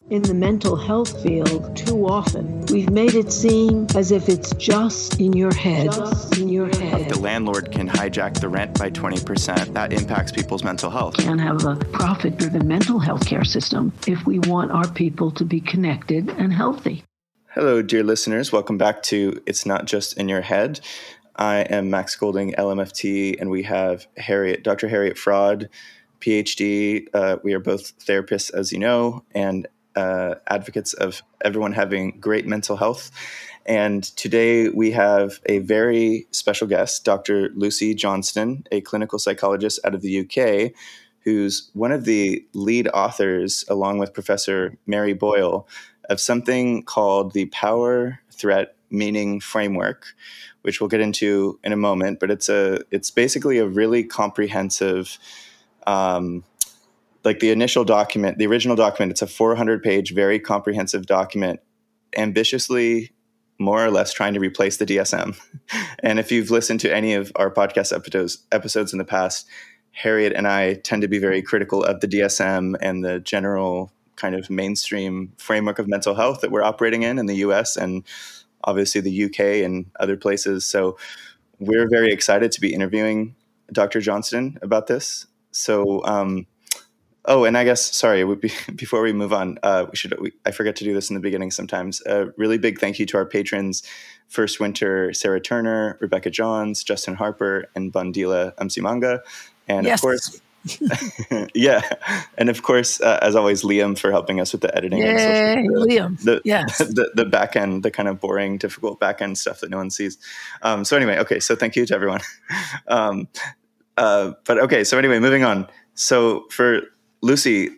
In the mental health field, too often, we've made it seem as if it's just in your head. The landlord can hijack the rent by 20%. That impacts people's mental health. And have a profit-driven mental health care system if we want our people to be connected and healthy. Hello, dear listeners. Welcome back to It's Not Just in Your Head. I am Max Golding, LMFT, and we have Dr. Harriet Fraud, PhD. We are both therapists, as you know, and advocates of everyone having great mental health. And today we have a very special guest, Dr. Lucy Johnstone, a clinical psychologist out of the UK, who's one of the lead authors, along with Professor Mary Boyle, of something called the Power Threat Meaning Framework, which we'll get into in a moment. But it's basically a really comprehensive like the original document, it's a 400-page, very comprehensive document, ambitiously, more or less trying to replace the DSM. And if you've listened to any of our podcast episodes in the past, Harriet and I tend to be very critical of the DSM and the general kind of mainstream framework of mental health that we're operating in the US and obviously the UK and other places. So we're very excited to be interviewing Dr. Johnstone about this. So, and I guess, sorry, before we move on, I forget to do this in the beginning sometimes. A really big thank you to our patrons, First Winter, Sarah Turner, Rebecca Johns, Justin Harper, and Bandila Msimanga. And yes. Of course, yeah. And of course, as always, Liam for helping us with the editing. Yay, and Liam. Yes. The back end, the kind of boring, difficult back end stuff that no one sees. So anyway, okay. So thank you to everyone. But okay. So anyway, moving on. So for Lucy,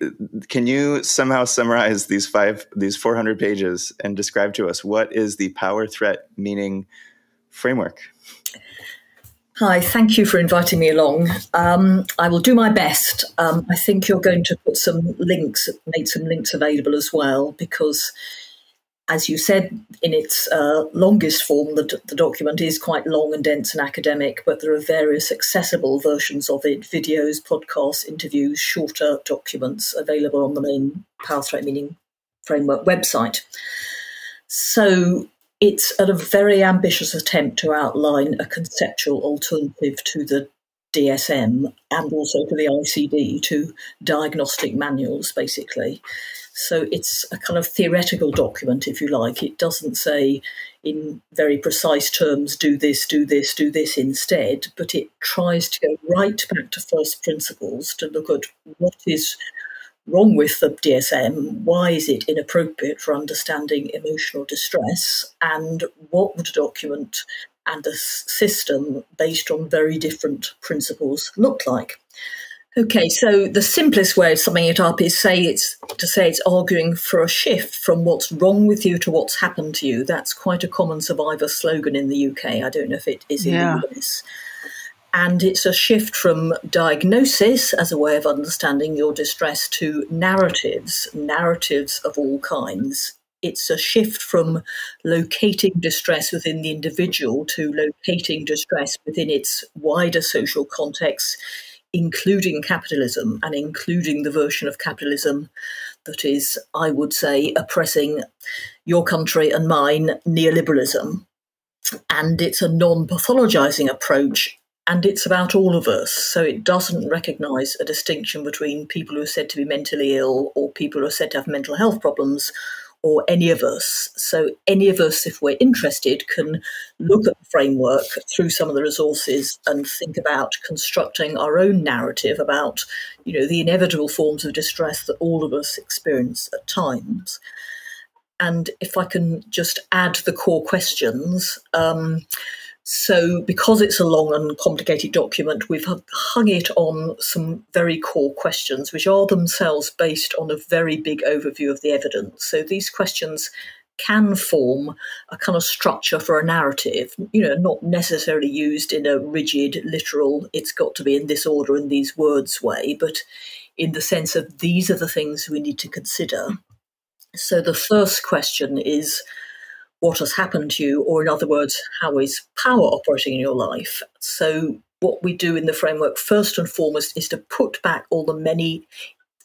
can you somehow summarize these 400 pages and describe to us what is the Power Threat Meaning Framework? Hi, thank you for inviting me along. I will do my best. I think you're going to put make some links available as well, because as you said, in its longest form, the document is quite long and dense and academic, but there are various accessible versions of it, videos, podcasts, interviews, shorter documents available on the main Power Threat Meaning Framework website. So it's a very ambitious attempt to outline a conceptual alternative to the DSM and also to the ICD, to diagnostic manuals, basically. So it's a kind of theoretical document, if you like. It doesn't say in very precise terms, do this, do this, do this instead, but it tries to go right back to first principles to look at what is wrong with the DSM, why is it inappropriate for understanding emotional distress, and what would a document and a system based on very different principles look like. Okay, so the simplest way of summing it up is to say it's arguing for a shift from what's wrong with you to what's happened to you. That's quite a common survivor slogan in the UK. I don't know if it is in the US. And it's a shift from diagnosis as a way of understanding your distress to narratives of all kinds. It's a shift from locating distress within the individual to locating distress within its wider social context, including capitalism and including the version of capitalism that is, I would say, oppressing your country and mine, neoliberalism. And it's a non-pathologizing approach, and it's about all of us. So it doesn't recognize a distinction between people who are said to be mentally ill or people who are said to have mental health problems, or any of us. So any of us, if we're interested, can look at the framework through some of the resources and think about constructing our own narrative about, the inevitable forms of distress that all of us experience at times. And if I can just add the core questions. So because it's a long and complicated document, we've hung it on some very core questions, which are themselves based on a very big overview of the evidence. So these questions can form a kind of structure for a narrative, not necessarily used in a rigid, literal, it's got to be in this order, in these words way, but in the sense of these are the things we need to consider. So the first question is, what has happened to you, or in other words, how is power operating in your life? So what we do in the framework first and foremost is to put back all the many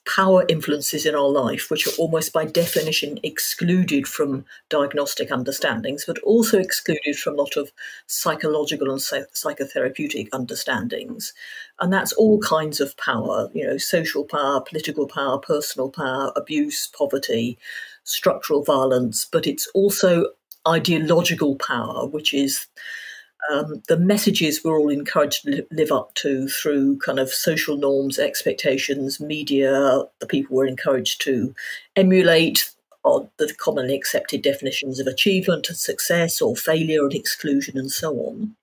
power influences in our life, which are almost by definition excluded from diagnostic understandings, but also excluded from a lot of psychological and psychotherapeutic understandings. And that's all kinds of power, social power, political power, personal power, abuse, poverty, structural violence, but it's also ideological power, which is the messages we're all encouraged to live up to through kind of social norms, expectations, media, the people we're encouraged to emulate, or the commonly accepted definitions of achievement and success or failure and exclusion and so on.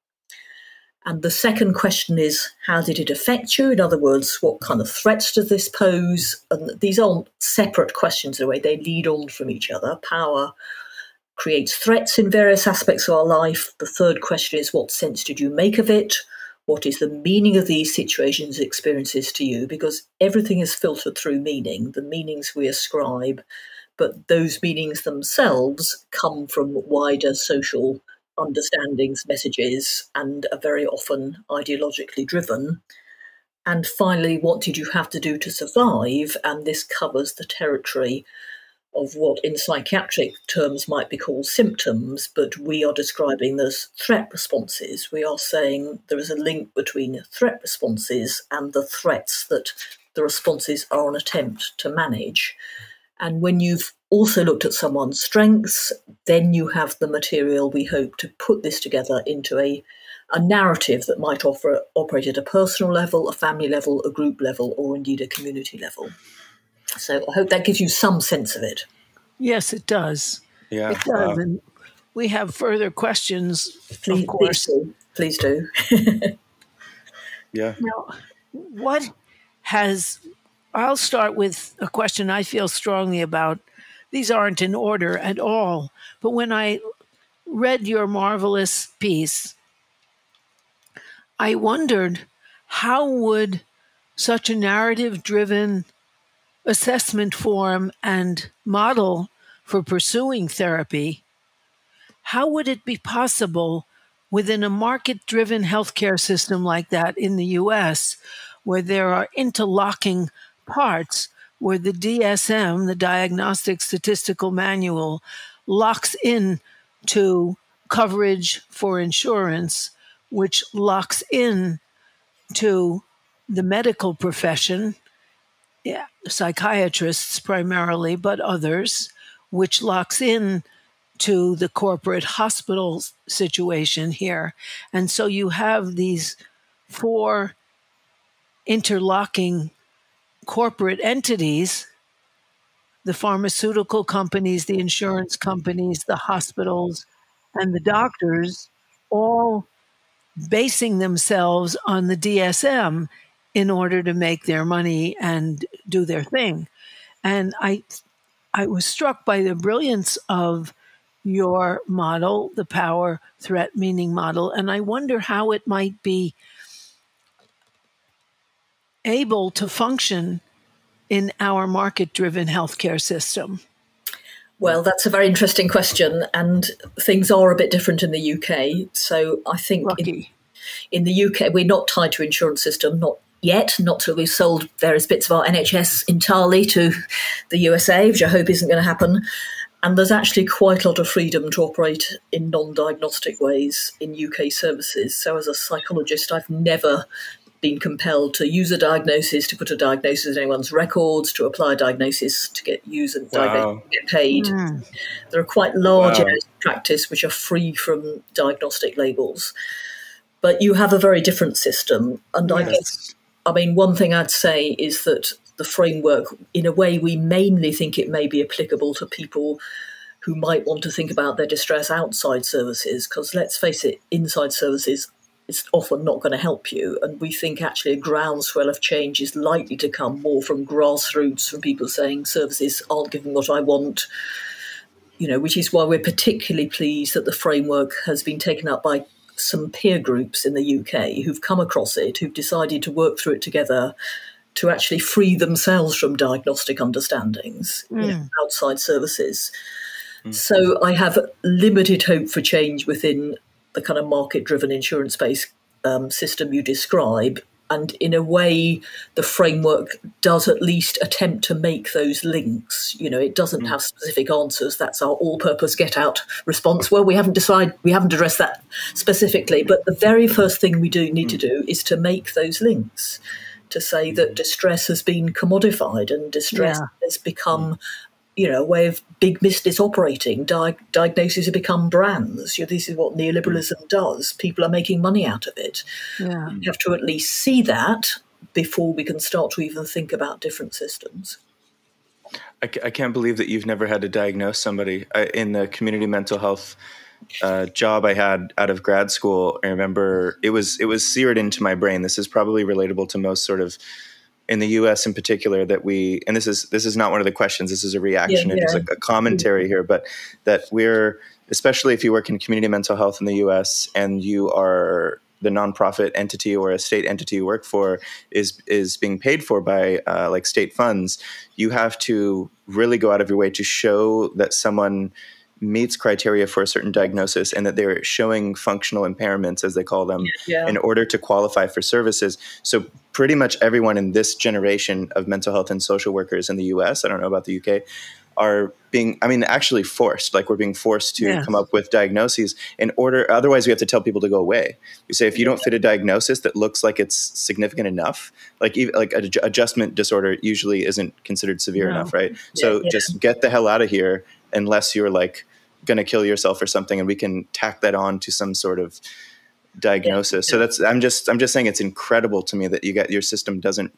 And the second question is, how did it affect you? In other words, what kind of threats does this pose? And these aren't separate questions in a way, they lead on from each other. Power creates threats in various aspects of our life. The third question is, what sense did you make of it? What is the meaning of these situations, experiences to you? Because everything is filtered through meaning, the meanings we ascribe, but those meanings themselves come from wider social understandings, messages, and are very often ideologically driven. And finally, what did you have to do to survive? And this covers the territory of what in psychiatric terms might be called symptoms, but we are describing as threat responses. We are saying there is a link between threat responses and the threats that the responses are an attempt to manage. And when you've also looked at someone's strengths, then you have the material, we hope, to put this together into a narrative that might operate at a personal level, a family level, a group level, or indeed a community level. So I hope that gives you some sense of it. Yes, it does. Yeah. It does. Wow. And we have further questions, please, of course. Please do. Yeah. Now, I'll start with a question I feel strongly about. These aren't in order at all. But when I read your marvelous piece, I wondered, how would such a narrative-driven assessment form and model for pursuing therapy, how would it be possible within a market-driven healthcare system like that in the US, where there are interlocking parts, where the DSM, the Diagnostic Statistical Manual, locks in to coverage for insurance, which locks in to the medical profession, psychiatrists primarily, but others, which locks in to the corporate hospital situation here. And so you have these four interlocking corporate entities, the pharmaceutical companies, the insurance companies, the hospitals, and the doctors, all basing themselves on the DSM in order to make their money and do their thing. And I was struck by the brilliance of your model, the power, threat, meaning model, and I wonder how it might be able to function in our market-driven healthcare system. Well, that's a very interesting question, and things are a bit different in the UK. So I think in the UK, we're not tied to insurance system, not yet, not till we've sold various bits of our NHS entirely to the USA, which I hope isn't going to happen. And there's actually quite a lot of freedom to operate in non-diagnostic ways in UK services. So as a psychologist, I've never been compelled to use a diagnosis, to put a diagnosis in anyone's records, to apply a diagnosis to get used and diagnosed, get paid. There are quite large areas of practice which are free from diagnostic labels. But you have a very different system. And I guess, one thing I'd say is that the framework, in a way, we mainly think it may be applicable to people who might want to think about their distress outside services, because let's face it, inside services, it's often not going to help you. And we think actually a groundswell of change is likely to come more from grassroots, from people saying services aren't giving what I want, which is why we're particularly pleased that the framework has been taken up by some peer groups in the UK who've come across it, who've decided to work through it together to actually free themselves from diagnostic understandings outside services. So I have limited hope for change within the kind of market-driven insurance-based system you describe. And in a way, the framework does at least attempt to make those links. It doesn't have specific answers. That's our all-purpose get-out response. Well, we haven't addressed that specifically. But the very first thing we do need to do is to make those links, to say that distress has been commodified and distress has become a way of big business operating. Diagnoses have become brands. This is what neoliberalism does. People are making money out of it. Yeah. We have to at least see that before we can start to even think about different systems. I can't believe that you've never had to diagnose somebody. In the community mental health job I had out of grad school, I remember it was seared into my brain. This is probably relatable to most sort of in the U.S. in particular, that and this is not one of the questions. This is a reaction. It is a commentary here, but that especially if you work in community mental health in the U.S. and you are the nonprofit entity or a state entity you work for is being paid for by like state funds, you have to really go out of your way to show that someone meets criteria for a certain diagnosis and that they're showing functional impairments, as they call them, in order to qualify for services. So pretty much everyone in this generation of mental health and social workers in the US, I don't know about the UK, are being, actually forced. Like, we're being forced to come up with diagnoses in order. Otherwise, we have to tell people to go away. We say, if you don't fit a diagnosis that looks like it's significant enough, like adjustment disorder usually isn't considered severe enough, right? So just get the hell out of here unless you're like going to kill yourself or something, and we can tack that on to some sort of diagnosis. So I'm just saying it's incredible to me that your system doesn't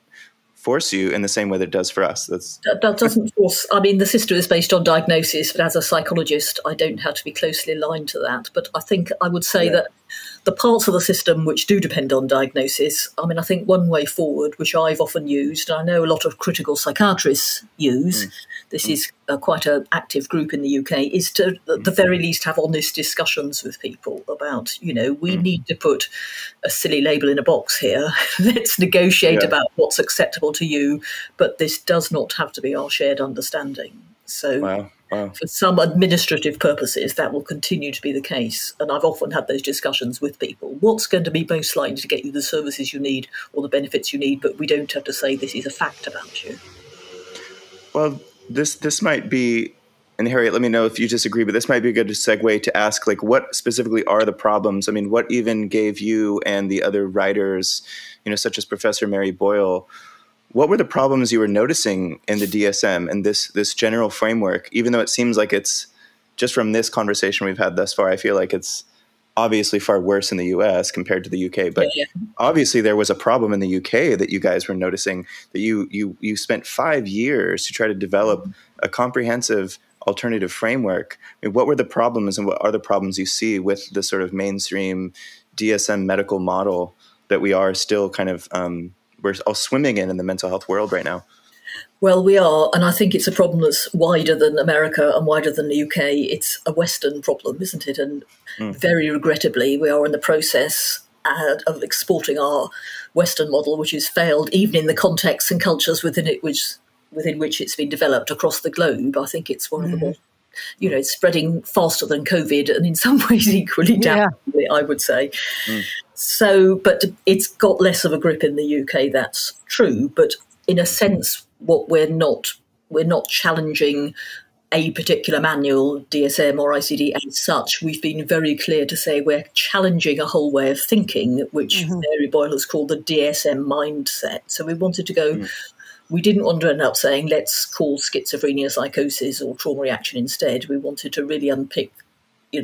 force you in the same way that it does for us. That doesn't force. The system is based on diagnosis, but as a psychologist, I don't have to be closely aligned to that. But I think I would say that the parts of the system which do depend on diagnosis, I think one way forward, which I've often used, and I know a lot of critical psychiatrists use, this is quite an active group in the UK, is to at the very least have honest discussions with people about, we need to put a silly label in a box here. Let's negotiate about what's acceptable to you, but this does not have to be our shared understanding. So for some administrative purposes, that will continue to be the case. And I've often had those discussions with people. What's going to be most likely to get you the services you need or the benefits you need, but we don't have to say this is a fact about you. Well, this might be, and Harriet, let me know if you disagree, but this might be a good segue to ask, like, what specifically are the problems? What even gave you and the other writers, such as Professor Mary Boyle, what were the problems you were noticing in the DSM and this general framework, even though it seems like it's, just from this conversation we've had thus far, I feel like it's obviously far worse in the US compared to the UK. But obviously there was a problem in the UK that you guys were noticing, that you spent 5 years to try to develop a comprehensive alternative framework. What were the problems, and what are the problems you see with the sort of mainstream DSM medical model that we are still kind of we're all swimming in the mental health world right now? Well, we are, and I think it's a problem that's wider than America and wider than the UK. It's a Western problem, isn't it? And very regrettably, we are in the process of exporting our Western model, which has failed even in the contexts and cultures within which it's been developed across the globe. I think it's one of the more, it's spreading faster than COVID, and in some ways equally damaging, I would say. So, but it's got less of a grip in the UK, that's true. But in a sense, what we're not challenging a particular manual, DSM or ICD as such. We've been very clear to say we're challenging a whole way of thinking, which Mary Boyle has called the DSM mindset. So we wanted to go, we didn't want to end up saying, let's call schizophrenia psychosis or trauma reaction instead. We wanted to really unpick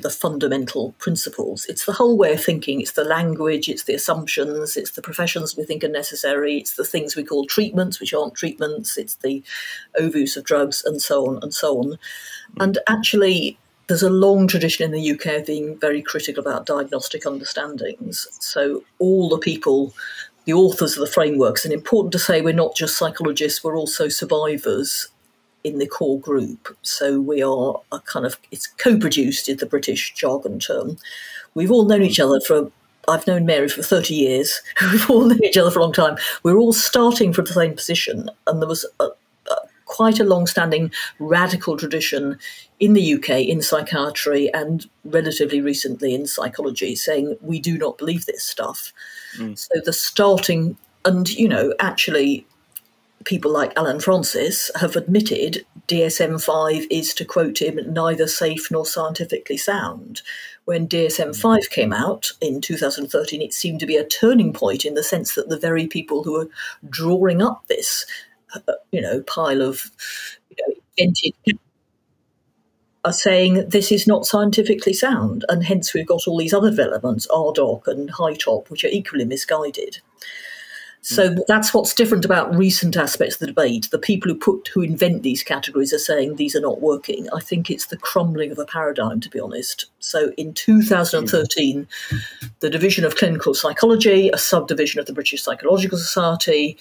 the fundamental principles. It's the whole way of thinking. It's the language, it's the assumptions, it's the professions we think are necessary, it's the things we call treatments, which aren't treatments, it's the overuse of drugs, and so on and so on. And actually, there's a long tradition in the UK of being very critical about diagnostic understandings. So all the people, the authors of the frameworks, and important to say we're not just psychologists, we're also survivors in the core group. So we are a kind of, it's co-produced is the British jargon term. We've all known each other I've known Mary for 30 years. We've all known each other for a long time. We're all starting from the same position. And there was quite a long-standing radical tradition in the UK in psychiatry and relatively recently in psychology saying we do not believe this stuff. So the starting And, you know, actually, people like Alan Francis have admitted DSM-5 is, to quote him, neither safe nor scientifically sound. When DSM-5 came out in 2013, it seemed to be a turning point in the sense that the very people who were drawing up this, pile of invented are saying this is not scientifically sound, and hence we've got all these other developments, RDoC and HITOP, which are equally misguided. So that's what's different about recent aspects of the debate. The people who invent these categories are saying these are not working. I think it's the crumbling of a paradigm, to be honest. So in 2013, the Division of Clinical Psychology, a subdivision of the British Psychological Society,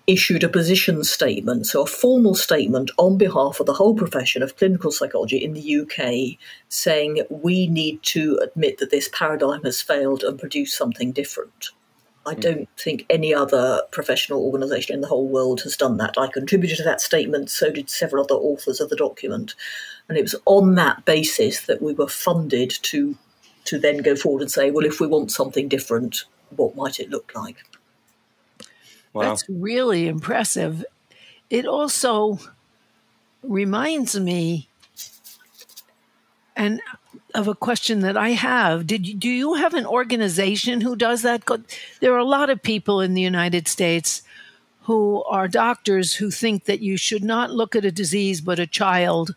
issued a position statement, so a formal statement on behalf of the whole profession of clinical psychology in the UK, saying we need to admit that this paradigm has failed and produce something different. I don't think any other professional organisation in the whole world has done that. I contributed to that statement, so did several other authors of the document. And it was on that basis that we were funded to then go forward and say, well, if we want something different, what might it look like? Wow. That's really impressive. It also reminds me of a question that I have. Do you have an organization who does that? There are a lot of people in the United States who are doctors who think that you should not look at a disease but a child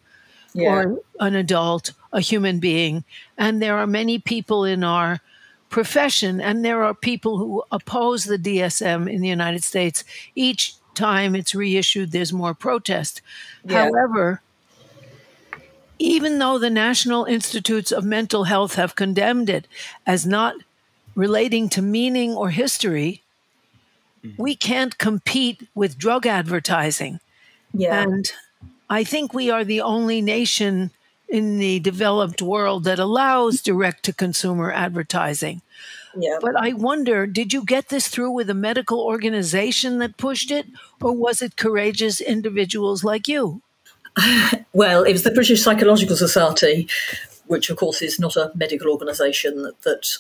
or an adult, a human being. And there are many people in our profession, and there are people who oppose the DSM in the United States. Each time it's reissued, there's more protest. Yeah. However, even though the National Institutes of Mental Health have condemned it as not relating to meaning or history, we can't compete with drug advertising. Yeah. And I think we are the only nation in the developed world that allows direct-to-consumer advertising. Yeah. But I wonder, did you get this through with a medical organization that pushed it, or was it courageous individuals like you? Well, it was the British Psychological Society, which, of course, is not a medical organisation, that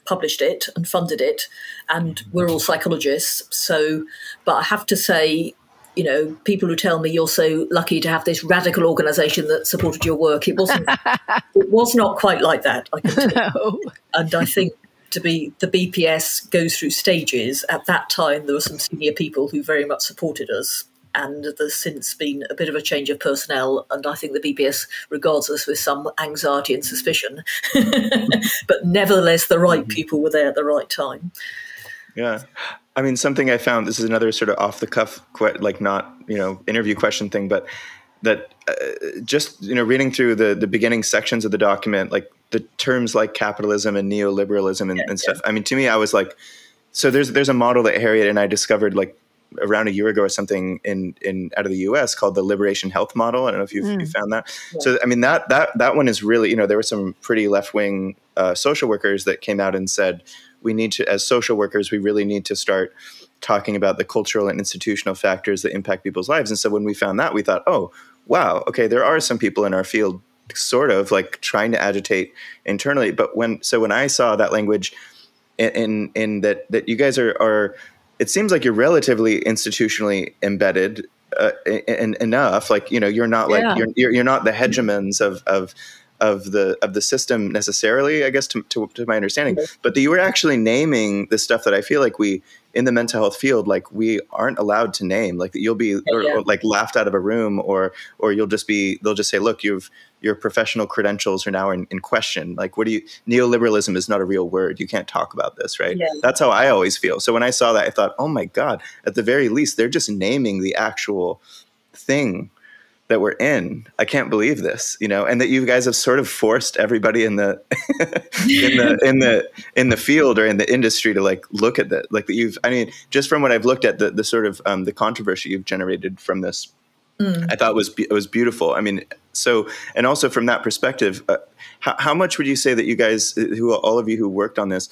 published it and funded it. And we're all psychologists. So, but I have to say, you know, people who tell me you're so lucky to have this radical organisation that supported your work, it was not quite like that, I can tell you. No. And I think the BPS goes through stages. At that time, there were some senior people who very much supported us. And there's since been a bit of a change of personnel, and I think the BPS regards us with some anxiety and suspicion. But nevertheless, the right people were there at the right time. Yeah. I mean, something I found, this is another sort of off the cuff, like not, interview question thing, but that just, reading through the beginning sections of the document, like the terms like capitalism and neoliberalism and stuff. I mean, to me, I was like, so there's a model that Harriet and I discovered like around a year ago or something in out of the US called the Liberation Health Model. I don't know if you found that. Yeah. So, I mean, that one is really, there were some pretty left-wing social workers that came out and said, we need to, as social workers, we really need to start talking about the cultural and institutional factors that impact people's lives. And so when we found that, we thought, oh, wow, okay, there are some people in our field sort of like trying to agitate internally. But when I saw that language in that you guys are it seems like you're relatively institutionally embedded enough. Like, you're not like you're not the hegemons of the system necessarily, I guess, to my understanding, but that you were actually naming the stuff that I feel like we in the mental health field, like we aren't allowed to name, like that you'll be or like laughed out of a room or they'll just say, look, your professional credentials are now in question. Like, neoliberalism is not a real word. You can't talk about this, right? Yeah. That's how I always feel. So when I saw that, I thought, oh my God, at the very least, they're just naming the actual thing that we're in. I can't believe this, and that you guys have sort of forced everybody in the in the field or in the industry to like look at that. Like just from what I've looked at, the sort of the controversy you've generated from this, I thought it was beautiful. I mean, so, and also from that perspective, how much would you say that you guys, all of you who worked on this,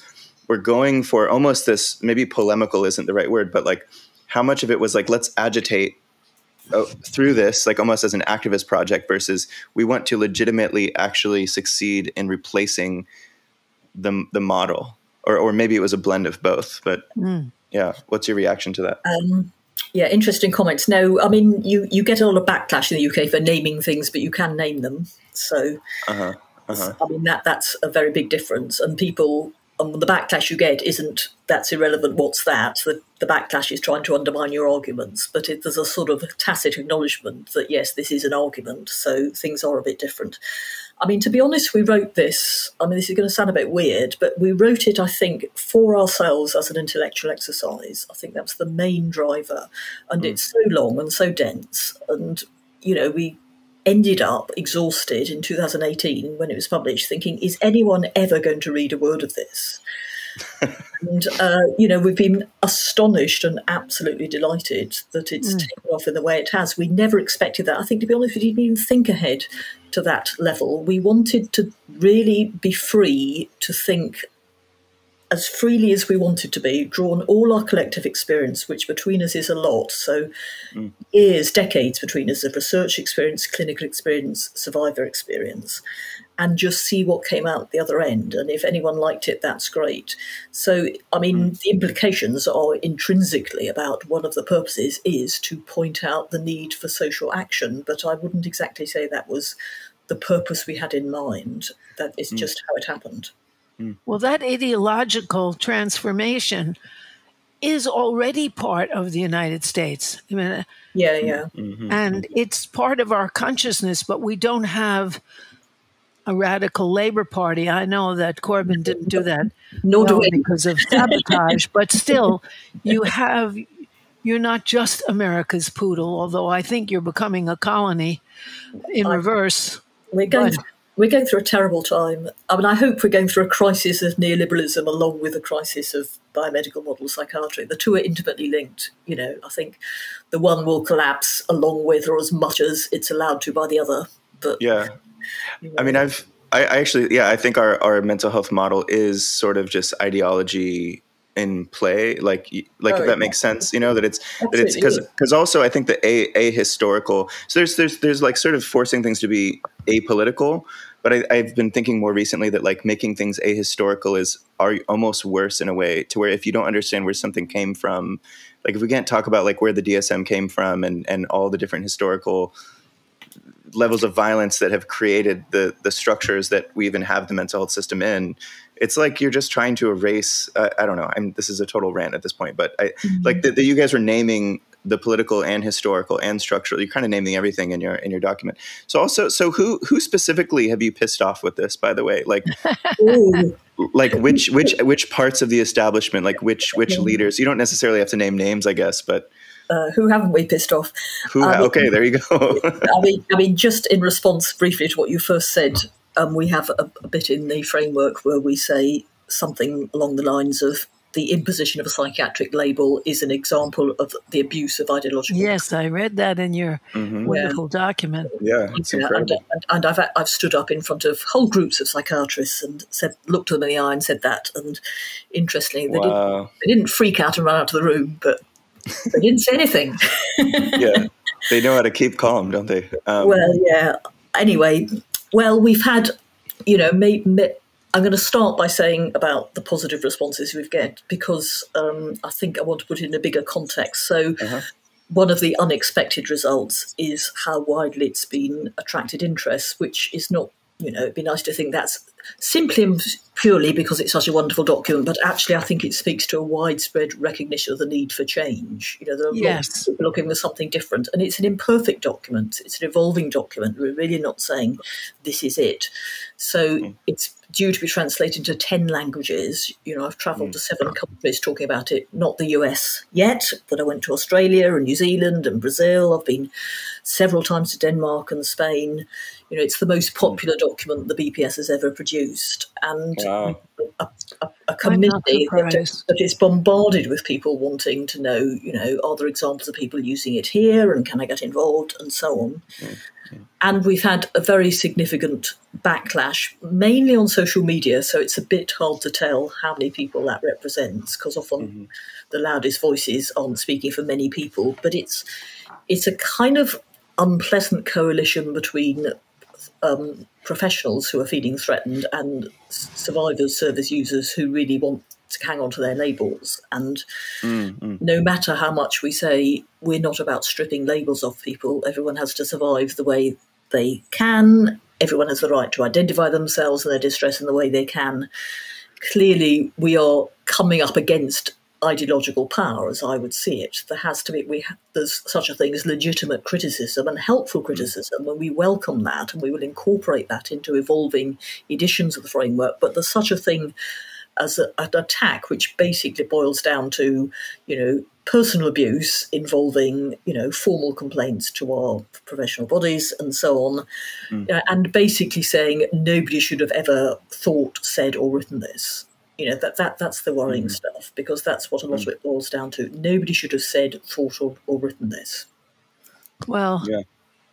were going for almost this, maybe polemical isn't the right word, but like how much of it was like, let's agitate through this, like almost as an activist project versus we want to legitimately actually succeed in replacing the model, or maybe it was a blend of both, but Yeah. What's your reaction to that? Yeah, interesting comments. No, I mean, you get a lot of backlash in the UK for naming things, but you can name them. So, I mean, that's a very big difference. And people, the backlash you get isn't, that's irrelevant, what's that? The backlash is trying to undermine your arguments. But there's a sort of tacit acknowledgement that, yes, this is an argument. So things are a bit different. I mean, to be honest, we wrote this, I mean, this is going to sound a bit weird, but we wrote it, I think, for ourselves as an intellectual exercise. I think that's the main driver. And it's so long and so dense. And, you know, we ended up exhausted in 2018 when it was published, thinking, is anyone ever going to read a word of this? And, you know, we've been astonished and absolutely delighted that it's taken off in the way it has. We never expected that. I think, to be honest, we didn't even think ahead to that level. We wanted to really be free to think as freely as we wanted to be, draw on all our collective experience, which between us is a lot. So years, decades between us of research experience, clinical experience, survivor experience, and just see what came out the other end. And if anyone liked it, that's great. So, I mean, the implications are intrinsically about one of the purposes is to point out the need for social action. But I wouldn't exactly say that was the purpose we had in mind. That is just how it happened. Well, that ideological transformation is already part of the United States. I mean, and it's part of our consciousness, but we don't have a radical Labour Party. I know that Corbyn didn't do that because of sabotage, but still, you're not just America's poodle, although I think you're becoming a colony in reverse. We're going through a terrible time. I mean, I hope we're going through a crisis of neoliberalism along with a crisis of biomedical model psychiatry. The two are intimately linked. You know, I think the one will collapse along with or as much as it's allowed to by the other. But yeah, you know. I mean, I think our mental health model is sort of just ideology in play, like if that makes sense, you know, that it's because also I think the ahistorical. So there's like sort of forcing things to be apolitical, but I've been thinking more recently that like making things ahistorical are almost worse in a way, to where if you don't understand where something came from, like if we can't talk about like where the DSM came from and all the different historical levels of violence that have created the structures that we even have the mental health system in, it's like you're just trying to erase. I don't know. This is a total rant at this point, but like that you guys were naming the political and historical and structural. You're kind of naming everything in your document. So who specifically have you pissed off with this? By the way, like like which parts of the establishment, like which leaders? You don't necessarily have to name names, I guess, but. Who haven't we pissed off? Okay, there you go. I mean, just in response briefly to what you first said, we have a bit in the framework where we say something along the lines of the imposition of a psychiatric label is an example of the abuse of ideological. Yes, I read that in your wonderful document. Yeah, it's incredible. And I've stood up in front of whole groups of psychiatrists and looked them in the eye and said that. And interestingly, they didn't freak out and run out of the room, but they didn't say anything. Yeah, they know how to keep calm, don't they? Well, yeah. Anyway, we've had, you know, I'm going to start by saying about the positive responses we've get, because I think I want to put it in a bigger context. So one of the unexpected results is how widely it's been attracted interest, which is not, you know, it'd be nice to think that's simply and purely because it's such a wonderful document, but actually I think it speaks to a widespread recognition of the need for change. You know, there are lots of people looking for something different, and it's an imperfect document. It's an evolving document. We're really not saying this is it. So it's due to be translated into 10 languages. You know, I've travelled to 7 countries talking about it, not the US yet, but I went to Australia and New Zealand and Brazil. I've been several times to Denmark and Spain. You know, it's the most popular document the BPS has ever produced. And a committee that is bombarded with people wanting to know, you know, are there examples of people using it here and can I get involved and so on. And we've had a very significant backlash, mainly on social media. So it's a bit hard to tell how many people that represents, because often the loudest voices aren't speaking for many people. But it's a kind of unpleasant coalition between professionals who are feeling threatened and survivors, service users who really want to hang on to their labels. And no matter how much we say we're not about stripping labels off people, everyone has to survive the way they can. Everyone has the right to identify themselves and their distress in the way they can. Clearly, we are coming up against ideological power, as I would see it. There has to be, there's such a thing as legitimate criticism and helpful criticism, and we welcome that, and we will incorporate that into evolving editions of the framework. But there's such a thing as an attack, which basically boils down to, personal abuse involving, formal complaints to our professional bodies and so on, and basically saying nobody should have ever thought, said, or written this. That's the worrying stuff, because that's what a lot of it boils down to. Nobody should have said, thought, or written this. Well,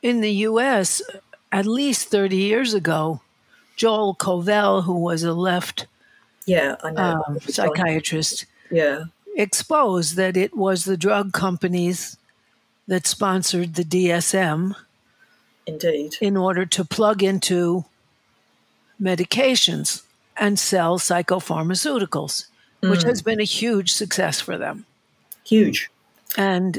in the U.S., at least 30 years ago, Joel Covell, who was a left psychiatrist, exposed that it was the drug companies that sponsored the DSM. Indeed. In order to plug into medications and sell psychopharmaceuticals, which has been a huge success for them. Huge. And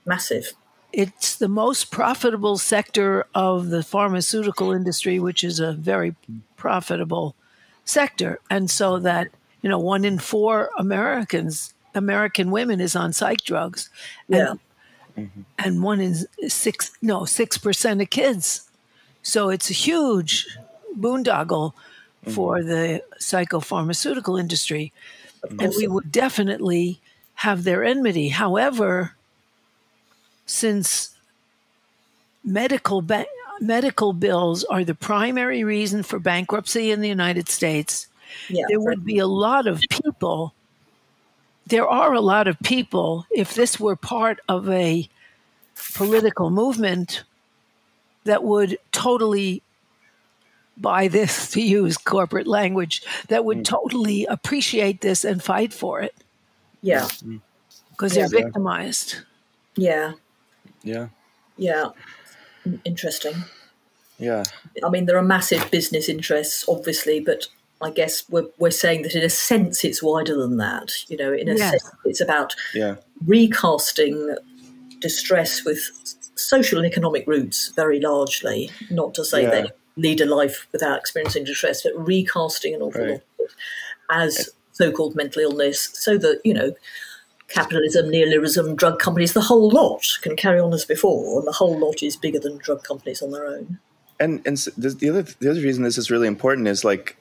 massive. It's the most profitable sector of the pharmaceutical industry, which is a very profitable sector. And so that, 1 in 4 American women is on psych drugs. And, and 1 in 6% of kids. So it's a huge boondoggle for the psychopharmaceutical industry. And we would definitely have their enmity. However, since medical bills are the primary reason for bankruptcy in the United States, there would be a lot of people. There are a lot of people, if this were part of a political movement, that would totally buy this, to use corporate language, that would totally appreciate this and fight for it. Yeah. Because they're victimized. Yeah. Yeah. Yeah. Interesting. Yeah. I mean, there are massive business interests, obviously, but I guess we're saying that in a sense it's wider than that. In a sense it's about recasting distress with social and economic roots very largely, not to say they lead a life without experiencing distress, but recasting an awful lot of it as so-called mental illness, so that, capitalism, neoliberalism, drug companies, the whole lot can carry on as before, and the whole lot is bigger than drug companies on their own. And so the other reason this is really important is, like,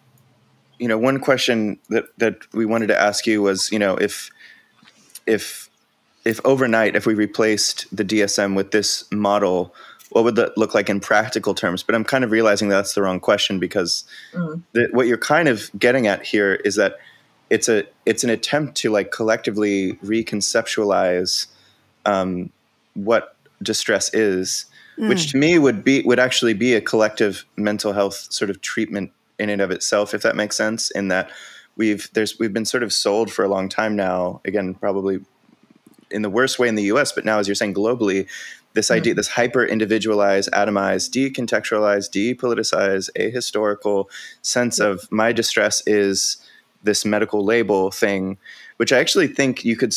one question that we wanted to ask you was, if overnight, if we replaced the DSM with this model, what would that look like in practical terms? But I'm kind of realizing that's the wrong question, because what you're kind of getting at here is that it's an attempt to, like, collectively reconceptualize what distress is, which to me would actually be a collective mental health sort of treatment in and of itself, if that makes sense. In that we've been sort of sold for a long time now, again, probably in the worst way in the US, but now, as you're saying, globally, this idea, this hyper individualized, atomized, decontextualized, depoliticized, ahistorical sense of my distress is this medical label thing, which I actually think you could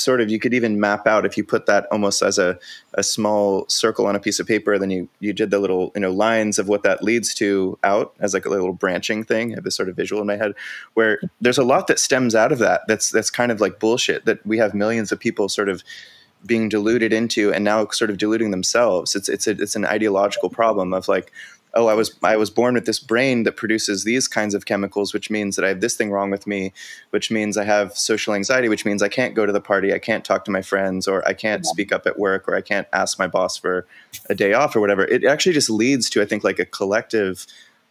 even map out if you put that almost as a small circle on a piece of paper. Then you did the little, lines of what that leads to out as like a little branching thing. I have this sort of visual in my head where there's a lot that stems out of that. That's kind of like bullshit that we have millions of people sort of being deluded into, and now sort of deluding themselves. It's an ideological problem of, like, oh, I was born with this brain that produces these kinds of chemicals, which means that I have this thing wrong with me, which means I have social anxiety, which means I can't go to the party, I can't talk to my friends, or I can't speak up at work, or I can't ask my boss for a day off or whatever. It actually just leads to, I think, like a collective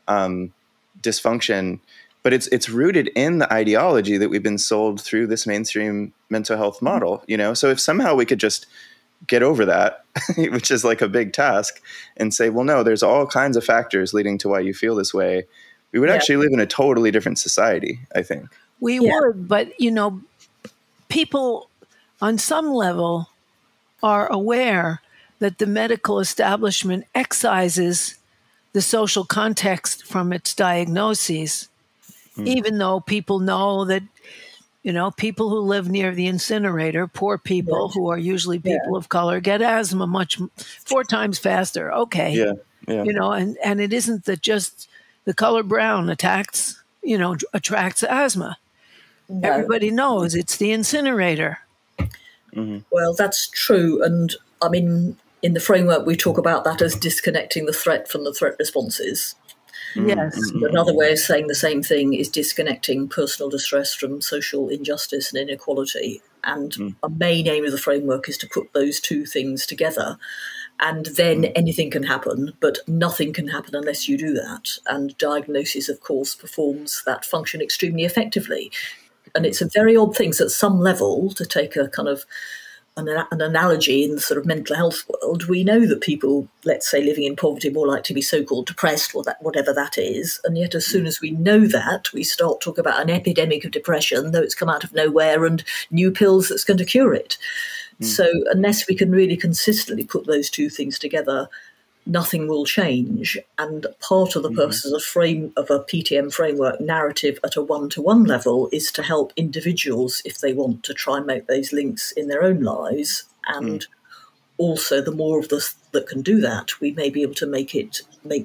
dysfunction. But it's rooted in the ideology that we've been sold through this mainstream mental health model, So if somehow we could just get over that, which is like a big task, and say, well, no, there's all kinds of factors leading to why you feel this way, we would actually live in a totally different society, I think. We would, but, people on some level are aware that the medical establishment excises the social context from its diagnoses. Even though people know that You know, people who live near the incinerator, poor people who are usually people of color, get asthma 4 times faster. Okay. Yeah. Yeah. You know, and it isn't that just the color brown attracts asthma. No. Everybody knows it's the incinerator. Mm-hmm. Well, that's true. And I mean, in the framework, we talk about that as disconnecting the threat from the threat responses. Yes. Mm-hmm. Another way of saying the same thing is disconnecting personal distress from social injustice and inequality. And a main aim of the framework is to put those two things together. And then anything can happen, but nothing can happen unless you do that. And diagnosis, of course, performs that function extremely effectively. And it's a very odd thing. So at some level, to take a kind of an analogy in the sort of mental health world, we know that people, let's say, living in poverty are more likely to be so-called depressed, or whatever that is. And yet as soon as we know that, we start talking about an epidemic of depression, though it's come out of nowhere, and new pills that's going to cure it. So unless we can really consistently put those two things together, nothing will change. And part of the purpose of a PTM framework narrative at a one-to-one level is to help individuals, if they want to try and make those links in their own lives. And also, the more of us that can do that, we may be able to make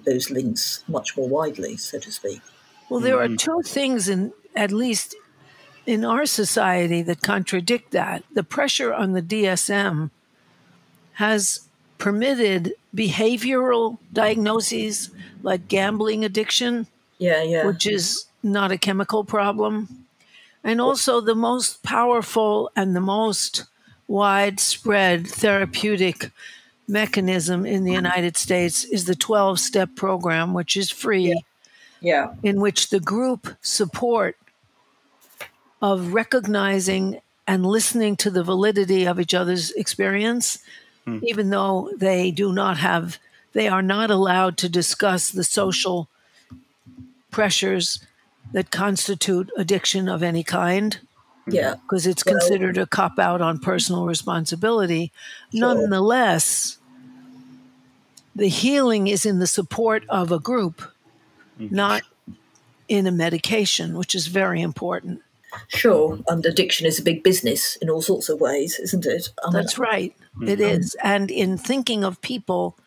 those links much more widely, so to speak. Well, there are two things, at least in our society, that contradict that. The pressure on the DSM has permitted behavioral diagnoses like gambling addiction, which is not a chemical problem. And also the most powerful and the most widespread therapeutic mechanism in the United States is the 12-step program, which is free, in which the group support of recognizing and listening to the validity of each other's experience, even though they are not allowed to discuss the social pressures that constitute addiction of any kind. Yeah. Because it's considered a cop-out on personal responsibility. Sure. Nonetheless, the healing is in the support of a group, not in a medication, which is very important. Sure, and addiction is a big business in all sorts of ways, isn't it? That's right. It is. And in thinking of people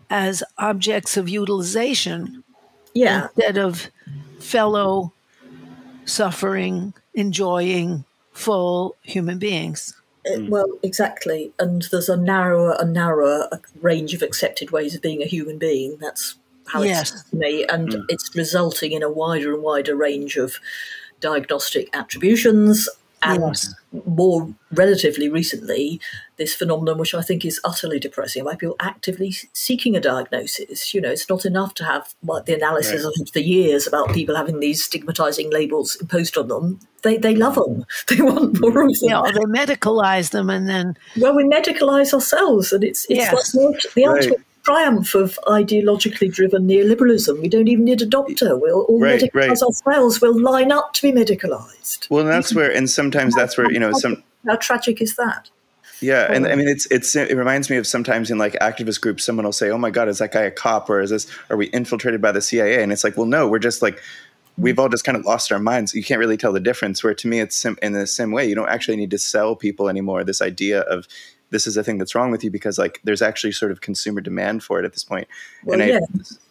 as objects of utilization instead of fellow suffering, enjoying, full human beings. Well, exactly. And there's a narrower and narrower range of accepted ways of being a human being. That's how it's to me. And it's resulting in a wider and wider range of diagnostic attributions, and more relatively recently, this phenomenon, which I think is utterly depressing, by people actively seeking a diagnosis. You know, it's not enough to have the analysis I've had for years about people having these stigmatizing labels imposed on them. They love them. They want more of them. Yeah, they medicalize them, and then we medicalize ourselves, and it's like the ultimate triumph of ideologically driven neoliberalism. We don't even need a doctor. We'll all medicalise ourselves. We'll line up to be medicalised. Well, and that's where, and sometimes that's where, you know, how tragic is that? Yeah, and I mean, it reminds me of sometimes in like activist groups, someone will say, "Oh my God, is that guy a cop, or are we infiltrated by the CIA?" And it's like, well, no, we're just like, we've all just kind of lost our minds. You can't really tell the difference. Where to me, it's in the same way. You don't actually need to sell people anymore this idea of this is the thing that's wrong with you, because like there's actually sort of consumer demand for it at this point. Well,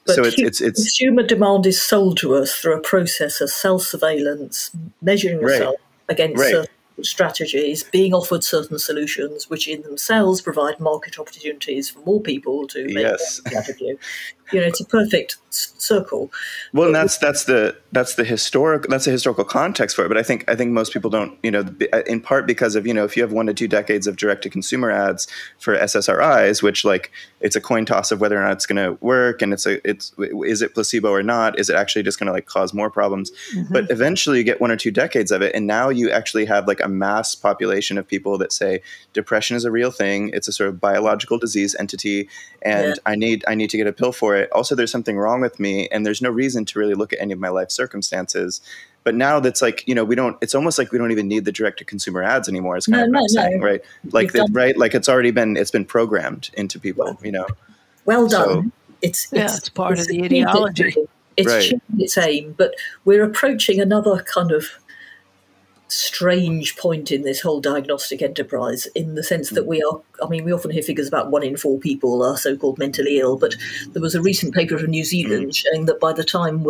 so it's consumer demand is sold to us through a process of self-surveillance, measuring yourself against certain strategies, being offered certain solutions, which in themselves provide market opportunities for more people to make out of you. You know, it's a perfect circle. Well, and that's the historical context for it. But I think most people don't, you know, in part because of, you know, if you have 1 to 2 decades of direct to consumer ads for SSRIs, which like it's a coin toss of whether or not it's going to work, and is it placebo or not? Is it actually just going to like cause more problems? But eventually you get 1 or 2 decades of it, and now you actually have like a mass population of people that say depression is a real thing. It's a sort of biological disease entity, and I need to get a pill for it. Also, there's something wrong with me, and there's no reason to really look at any of my life circumstances. But now that's like, you know, it's almost like we don't even need the direct to consumer ads anymore. It's kind of what I'm saying, right? Like like it's been programmed into people, you know. Well done. So, it's part of the ideology. It's changed its aim, but we're approaching another kind of strange point in this whole diagnostic enterprise, in the sense that we often hear figures about 1 in 4 people are so-called mentally ill, but there was a recent paper from New Zealand showing that by the time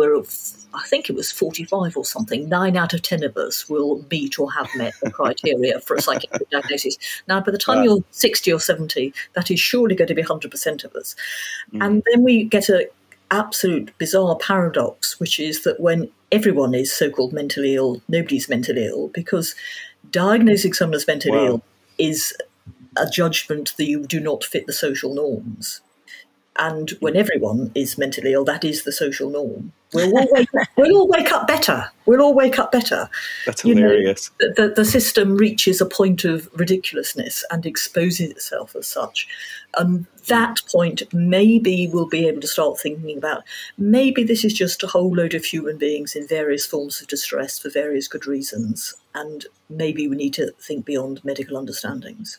I think it was 45 or something, 9 out of 10 of us will meet or have met the criteria for a psychiatric diagnosis. Now, by the time you're 60 or 70, that is surely going to be 100% of us. And then we get an absolute bizarre paradox, which is that when everyone is so-called mentally ill, nobody's mentally ill, because diagnosing someone as mentally ill is a judgment that you do not fit the social norms. And when everyone is mentally ill, that is the social norm. We'll all wake up better. We'll all wake up better. That's hilarious. The system reaches a point of ridiculousness and exposes itself as such. And that point, maybe we'll be able to start thinking about, maybe this is just a whole load of human beings in various forms of distress for various good reasons. And maybe we need to think beyond medical understandings.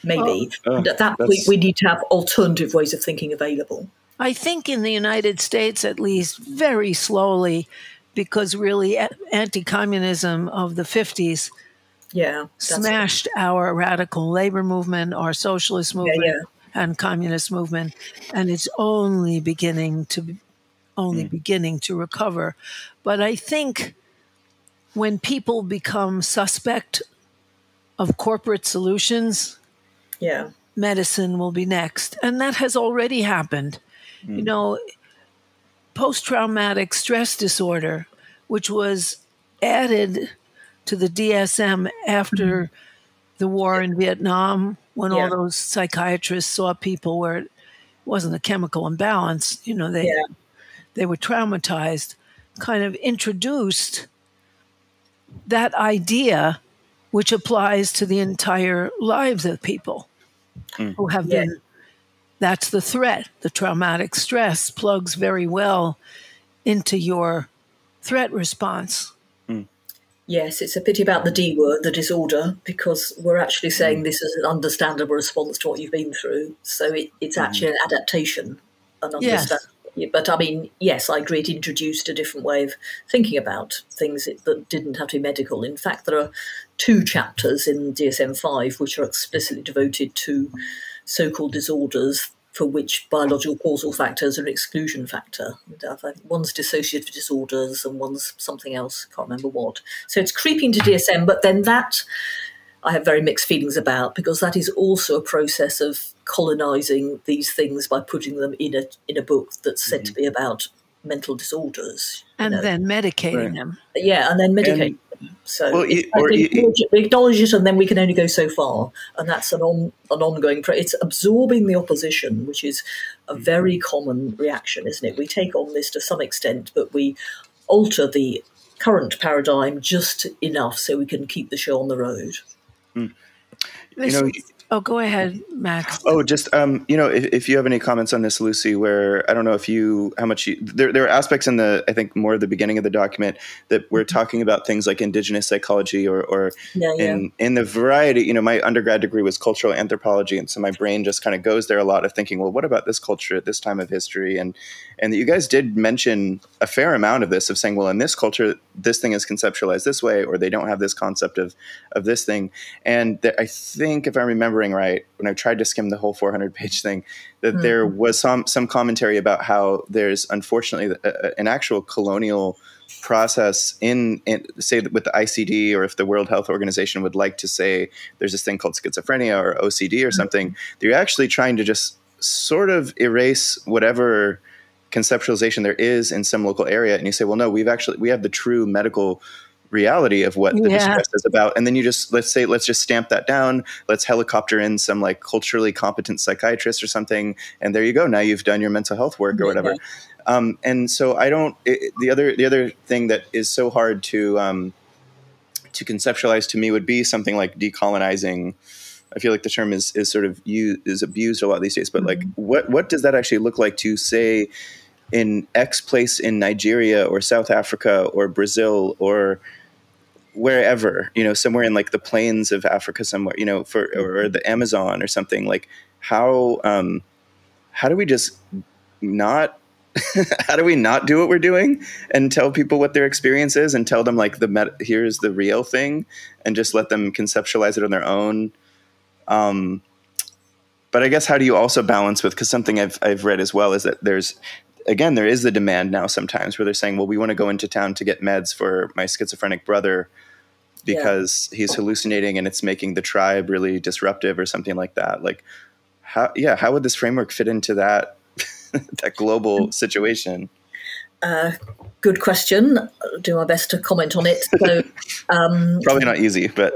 Maybe. And at that point, we need to have alternative ways of thinking available. I think in the United States, at least, very slowly, because really anti-communism of the 50s smashed our radical labor movement, our socialist movement, and communist movement, and it's only beginning to recover. But I think when people become suspect of corporate solutions, medicine will be next. And that has already happened. Post-traumatic stress disorder, which was added to the DSM after the war in Vietnam, when all those psychiatrists saw people where it wasn't a chemical imbalance, they were traumatized, kind of introduced that idea, which applies to the entire lives of people who have been. That's the threat. The traumatic stress plugs very well into your threat response. Yes, it's a pity about the D word, the disorder, because we're actually saying this is an understandable response to what you've been through. So it's actually an adaptation, an understanding. But I mean, yes, I agree. It introduced a different way of thinking about things that didn't have to be medical. In fact, there are 2 chapters in DSM-5 which are explicitly devoted to so-called disorders for which biological causal factors are an exclusion factor. One's dissociative disorders and one's something else, can't remember what. So it's creeping to DSM, but then that I have very mixed feelings about, because that is also a process of colonizing these things by putting them in a book that's said to be about mental disorders. And then medicating them. Yeah, and then medicating them. So we acknowledge it, and then we can only go so far. And that's an ongoing it's absorbing the opposition, which is a very common reaction, isn't it? We take on this to some extent, but we alter the current paradigm just enough so we can keep the show on the road. Go ahead, Max. Just if you have any comments on this, Lucy, where I don't know there are aspects in I think more of the beginning of the document that we're talking about things like indigenous psychology or in the variety. My undergrad degree was cultural anthropology, and so my brain just kind of goes there a lot of thinking, well, what about this culture at this time of history? And you guys did mention a fair amount of this, of saying, well, in this culture, this thing is conceptualized this way, or they don't have this concept of this thing. And I think, if I'm remembering right, when I tried to skim the whole 400-page thing, that there was some commentary about how there's unfortunately an actual colonial process in say with the ICD, or if the World Health Organization would like to say there's this thing called schizophrenia or OCD or something, they're actually trying to just sort of erase whatever conceptualization there is in some local area. And you say, well, no, we have the true medical reality of what the distress is about. And then let's just stamp that down. Let's helicopter in some like culturally competent psychiatrist or something. And there you go. Now you've done your mental health work or whatever. And so the other thing that is so hard to conceptualize to me would be something like decolonizing. I feel like the term is sort of is abused a lot these days, but like what does that actually look like to say in X place in Nigeria or South Africa or Brazil or wherever, somewhere in like the plains of Africa somewhere, or the Amazon or something? Like how do we just not how do we not do what we're doing and tell people what their experience is and tell them like here's the real thing and just let them conceptualize it on their own. But I guess how do you also balance with, because something I've read as well is that there is the demand now sometimes where they're saying, well, we want to go into town to get meds for my schizophrenic brother because he's hallucinating and it's making the tribe really disruptive or something like that. Like how would this framework fit into that that global situation? Good question. I'll do my best to comment on it. So, probably not easy, but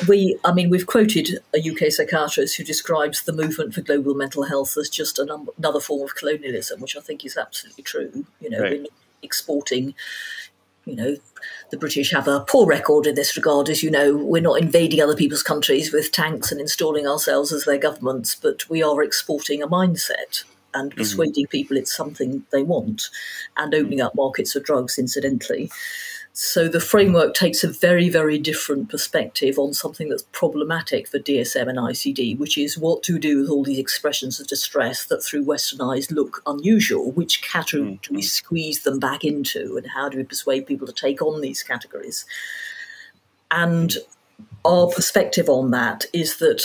we've quoted a UK psychiatrist who describes the movement for global mental health as just another form of colonialism, which I think is absolutely true. Right. We're not exporting. The British have a poor record in this regard, as you know. We're not invading other people's countries with tanks and installing ourselves as their governments, but we are exporting a mindset and persuading people it's something they want and opening up markets for drugs, incidentally. So the framework takes a very, very different perspective on something that's problematic for DSM and ICD, which is what to do with all these expressions of distress that through Western eyes look unusual. Which category do we squeeze them back into, and how do we persuade people to take on these categories? And our perspective on that is that,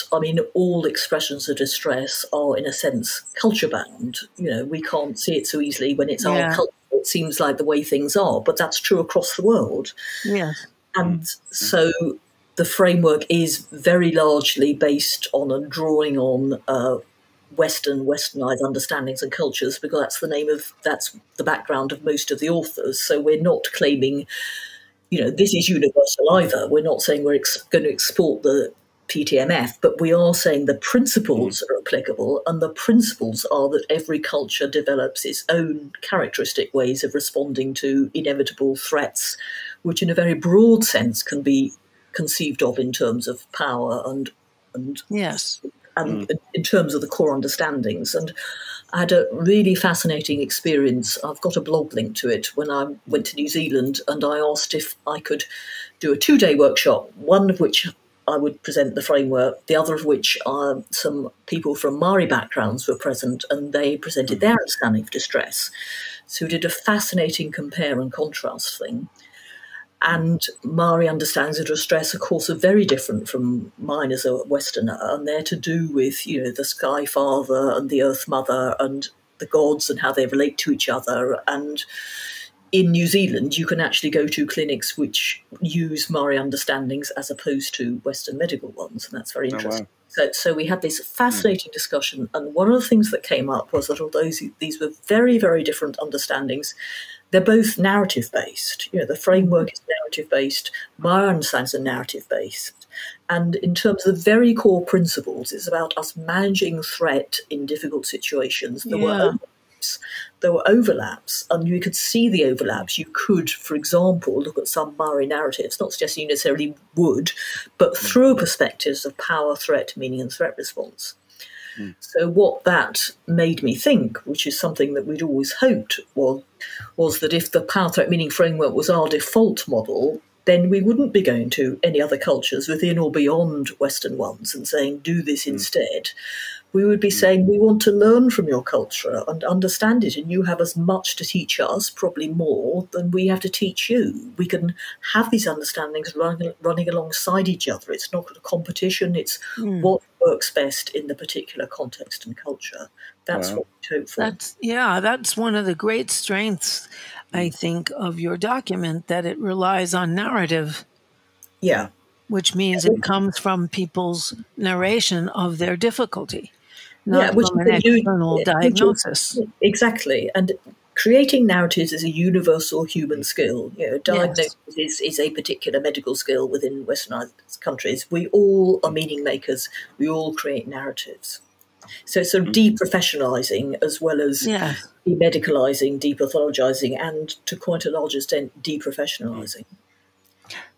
all expressions of distress are, in a sense, culture-bound. We can't see it so easily when it's our culture. It seems like the way things are, but that's true across the world. Yes. And so the framework is very largely based on and drawing on westernized understandings and cultures, because that's the background of most of the authors. So we're not claiming, this is universal either. We're not saying we're going to export the PTMF, but we are saying the principles are applicable, and the principles are that every culture develops its own characteristic ways of responding to inevitable threats, which in a very broad sense can be conceived of in terms of power and in terms of the core understandings. And I had a really fascinating experience. I've got a blog link to it when I went to New Zealand, and I asked if I could do a 2-day workshop, one of which I would present the framework, the other of which some people from Maori backgrounds were present, and they presented their understanding of distress. So we did a fascinating compare and contrast thing. And Maori understandings of distress, of course, are very different from mine as a Westerner, and they're to do with, the Sky Father and the Earth Mother and the gods and how they relate to each other. And in New Zealand, you can actually go to clinics which use Maori understandings as opposed to Western medical ones, and that's very interesting. Oh, wow. So we had this fascinating discussion, and one of the things that came up was that although these were very, very different understandings, they're both narrative-based. The framework is narrative-based, Maori understandings are narrative-based. And in terms of the very core principles, it's about us managing threat in difficult situations. There were overlaps, and you could see the overlaps. You could, for example, look at some Maori narratives, not suggesting you necessarily would, but through perspectives of power, threat, meaning, and threat response. So what that made me think, which is something that we'd always hoped, was that if the power, threat, meaning framework was our default model, then we wouldn't be going to any other cultures within or beyond Western ones and saying, do this instead. We would be saying, we want to learn from your culture and understand it, and you have as much to teach us, probably more, than we have to teach you. We can have these understandings running alongside each other. It's not a competition, it's what works best in the particular context and culture. That's what we hope for. That's one of the great strengths, I think, of your document, that it relies on narrative. Yeah. Which means it comes from people's narration of their difficulty. Not from an external diagnosis. Exactly. And creating narratives is a universal human skill. Diagnosis is a particular medical skill within Westernized countries. We all are meaning makers. We all create narratives. So it's sort of deprofessionalizing as well as demedicalizing, depathologizing, and to quite a large extent, deprofessionalizing.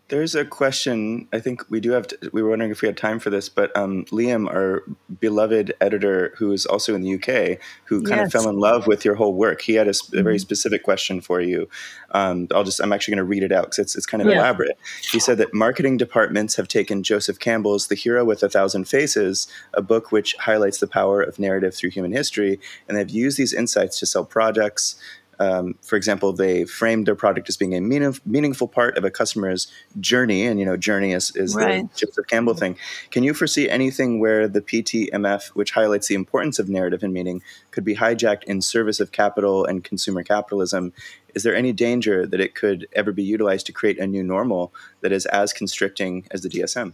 There's a question. I think we do have. We were wondering if we had time for this, but Liam, our beloved editor, who is also in the UK, who kind of fell in love with your whole work, he had a very specific question for you. I'm actually going to read it out because it's kind of elaborate. He said that marketing departments have taken Joseph Campbell's *The Hero with a Thousand Faces*, a book which highlights the power of narrative through human history, and they've used these insights to sell products. For example, they framed their product as being a meaningful part of a customer's journey, and journey is the Joseph Campbell thing. Can you foresee anything where the PTMF, which highlights the importance of narrative and meaning, could be hijacked in service of capital and consumer capitalism? Is there any danger that it could ever be utilized to create a new normal that is as constricting as the DSM?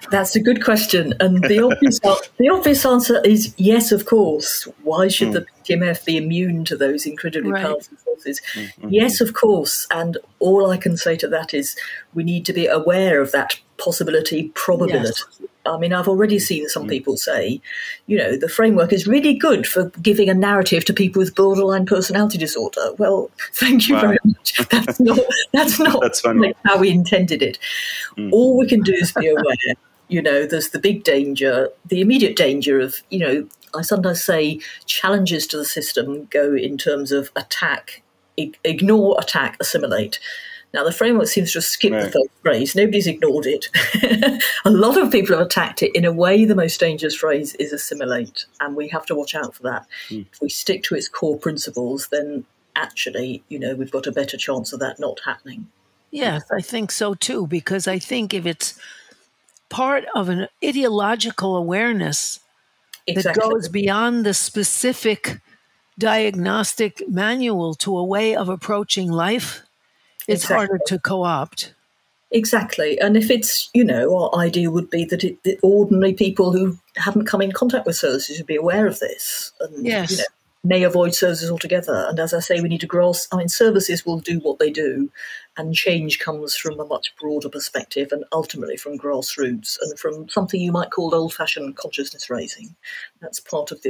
That's a good question. And the obvious answer is yes, of course. Why should the PTMF be immune to those incredibly powerful forces? Yes, of course. And all I can say to that is we need to be aware of that possibility, probability. Yes. I mean, I've already seen some people say, the framework is really good for giving a narrative to people with borderline personality disorder. Well, thank you very much. That's not how we intended it. All we can do is be aware. There's the big danger, the immediate danger of, I sometimes say challenges to the system go in terms of attack, ignore, attack, assimilate. Now, the framework seems to have skipped the first phrase. Nobody's ignored it. A lot of people have attacked it. In a way, the most dangerous phrase is assimilate, and we have to watch out for that. If we stick to its core principles, then actually, we've got a better chance of that not happening. Yes, I think so too, because I think if it's part of an ideological awareness that goes beyond the specific diagnostic manual to a way of approaching life, it's harder to co-opt. Exactly. And if it's, our idea would be that the ordinary people who haven't come in contact with services would be aware of this and may avoid services altogether. And as I say, we need to grasp, services will do what they do, and change comes from a much broader perspective and ultimately from grassroots and from something you might call old-fashioned consciousness raising. That's part of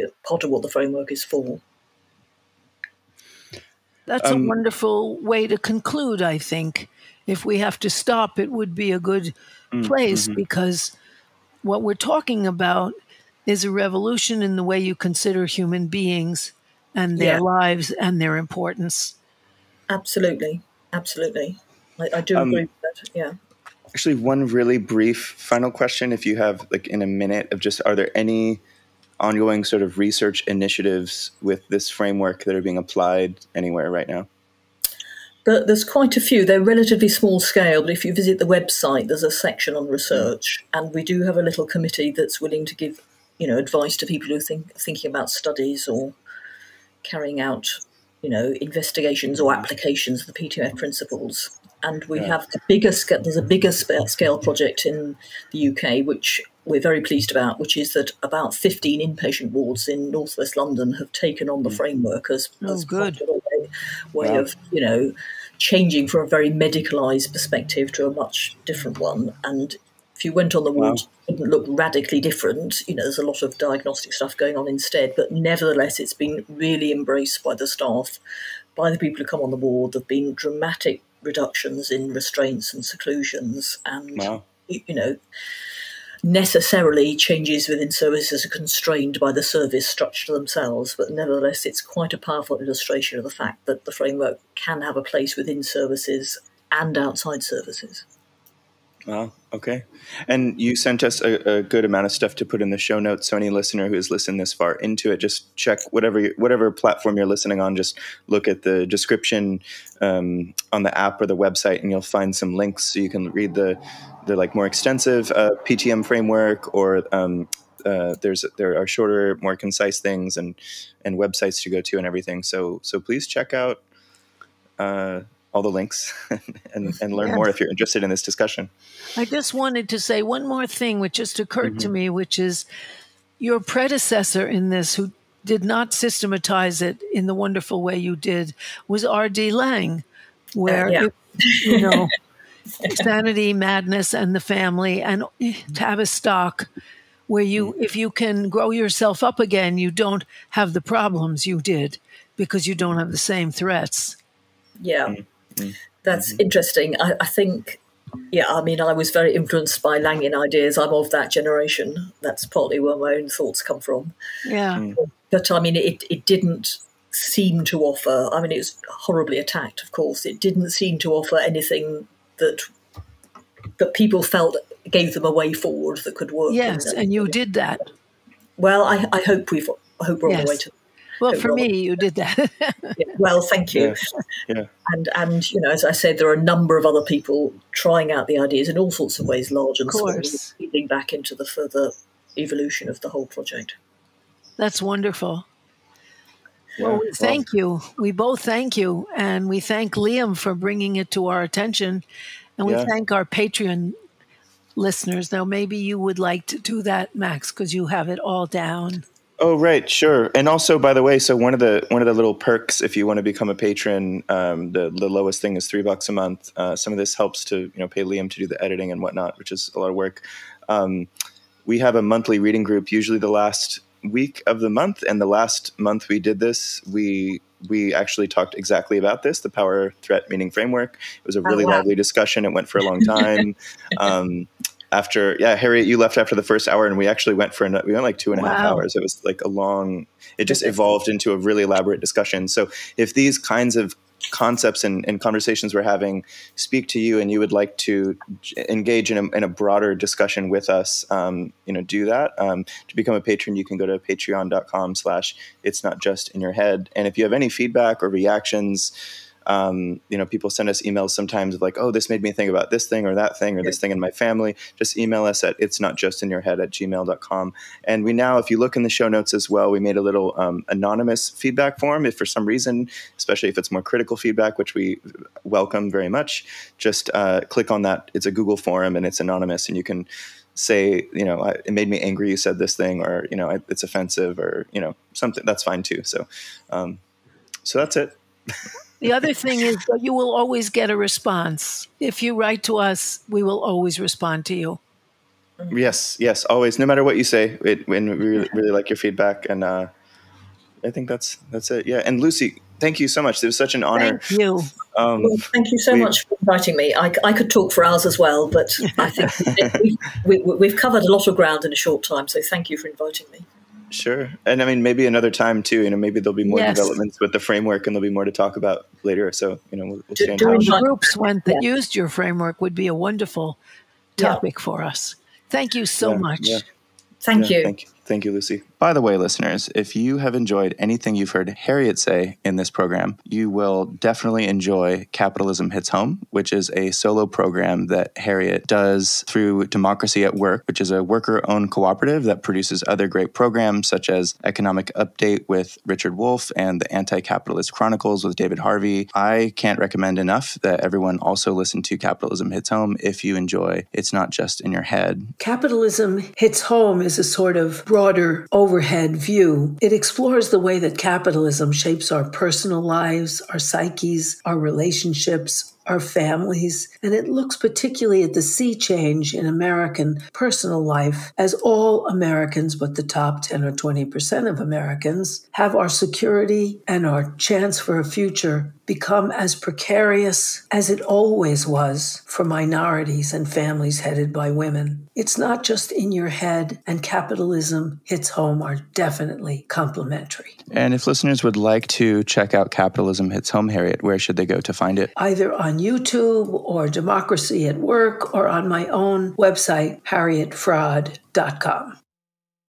what the framework is for. That's a wonderful way to conclude, I think. If we have to stop, it would be a good place because what we're talking about is a revolution in the way you consider human beings and their lives and their importance. Absolutely. Absolutely. I do agree with that. Yeah. Actually, one really brief final question, if you have in a minute, of just, are there any ongoing sort of research initiatives with this framework that are being applied anywhere right now? There's quite a few. They're relatively small scale, but if you visit the website, there's a section on research, and we do have a little committee that's willing to give, advice to people who are thinking about studies or carrying out, investigations or applications of the PTMF principles. And we have there's a bigger scale project in the UK, which we're very pleased about, which is that about 15 inpatient wards in northwest London have taken on the framework as good way of, changing from a very medicalised perspective to a much different one. And if you went on the ward, it wouldn't look radically different. There's a lot of diagnostic stuff going on instead, but nevertheless, it's been really embraced by the staff, by the people who come on the ward. There have been dramatic reductions in restraints and seclusions, and necessarily changes within services are constrained by the service structure themselves, but nevertheless it's quite a powerful illustration of the fact that the framework can have a place within services and outside services. Wow. Okay. And you sent us a good amount of stuff to put in the show notes. So any listener who has listened this far into it, just check whatever platform you're listening on. Just look at the description on the app or the website, and you'll find some links so you can read the more extensive PTM framework, or there are shorter, more concise things and websites to go to and everything. So please check out all the links and learn more if you're interested in this discussion. I just wanted to say one more thing which just occurred to me, which is your predecessor in this, who did not systematize it in the wonderful way you did, was R.D. Laing, where, Sanity, Madness, and the Family, and Tavistock, where if you can grow yourself up again, you don't have the problems you did because you don't have the same threats. Yeah. That's interesting. I think, I mean, I was very influenced by Langian ideas. I'm of that generation. That's partly where my own thoughts come from. Yeah. But I mean, it didn't seem to offer, I mean, it was horribly attacked, of course. It didn't seem to offer anything that people felt gave them a way forward that could work. Yes, and you did that. Well, I hope we're on the way to. Well, for me, you did that. Well, thank you. Yeah. And as I said, there are a number of other people trying out the ideas in all sorts of ways, large and small, feeding back into the further evolution of the whole project. That's wonderful. Well, thank you. We both thank you, and we thank Liam for bringing it to our attention, and we thank our Patreon listeners. Now, maybe you would like to do that, Max, because you have it all down. Oh, right. Sure. And also, by the way, so one of the little perks, if you want to become a patron, the lowest thing is $3 a month. Some of this helps to, pay Liam to do the editing and whatnot, which is a lot of work. We have a monthly reading group, usually the last week of the month. And the last month we did this, we actually talked exactly about this, the power, threat, meaning framework. It was a really lively discussion. It went for a long time. Harriet, you left after the first hour, and we actually went like 2.5 hours. It was like it just evolved into a really elaborate discussion. So if these kinds of concepts and conversations we're having speak to you, and you would like to engage in a broader discussion with us, do that. To become a patron, you can go to patreon.com/itsnotjustinyourhead. And if you have any feedback or reactions, people send us emails sometimes of like, oh, this made me think about this thing or that thing or this thing in my family. Just email us at itsnotjustinyourhead@gmail.com. And we now, if you look in the show notes as well, we made a little anonymous feedback form. If for some reason, especially if it's more critical feedback, which we welcome very much, just click on that. It's a Google form and it's anonymous, and you can say, it made me angry you said this thing, or, it's offensive, or, something. That's fine too. So that's it. The other thing is that you will always get a response. If you write to us, we will always respond to you. Yes, always. No matter what you say, we really like your feedback, and I think that's it. Yeah, and Lucy, thank you so much. It was such an honor. Thank you. Thank you so much for inviting me. I could talk for hours as well, but I think we've covered a lot of ground in a short time. So thank you for inviting me. Sure. And I mean, maybe another time too, maybe there'll be more developments with the framework, and there'll be more to talk about later. So, we'll stay in touch. The groups that used your framework would be a wonderful topic for us. Thank you so much. Yeah. Thank you. Thank you, Lucy. By the way, listeners, if you have enjoyed anything you've heard Harriet say in this program, you will definitely enjoy Capitalism Hits Home, which is a solo program that Harriet does through Democracy at Work, which is a worker-owned cooperative that produces other great programs such as Economic Update with Richard Wolff and the Anti-Capitalist Chronicles with David Harvey. I can't recommend enough that everyone also listen to Capitalism Hits Home if you enjoy It's Not Just in Your Head. Capitalism Hits Home is a sort of broader overhead view. It explores the way that capitalism shapes our personal lives, our psyches, our relationships, our families, and it looks particularly at the sea change in American personal life as all Americans, but the top 10 or 20% of Americans, have our security and our chance for a future become as precarious as it always was for minorities and families headed by women. It's not just in your head, and Capitalism Hits Home are definitely complementary. And if listeners would like to check out Capitalism Hits Home, Harriet, where should they go to find it? Either on YouTube or Democracy at Work or on my own website, harrietfraud.com.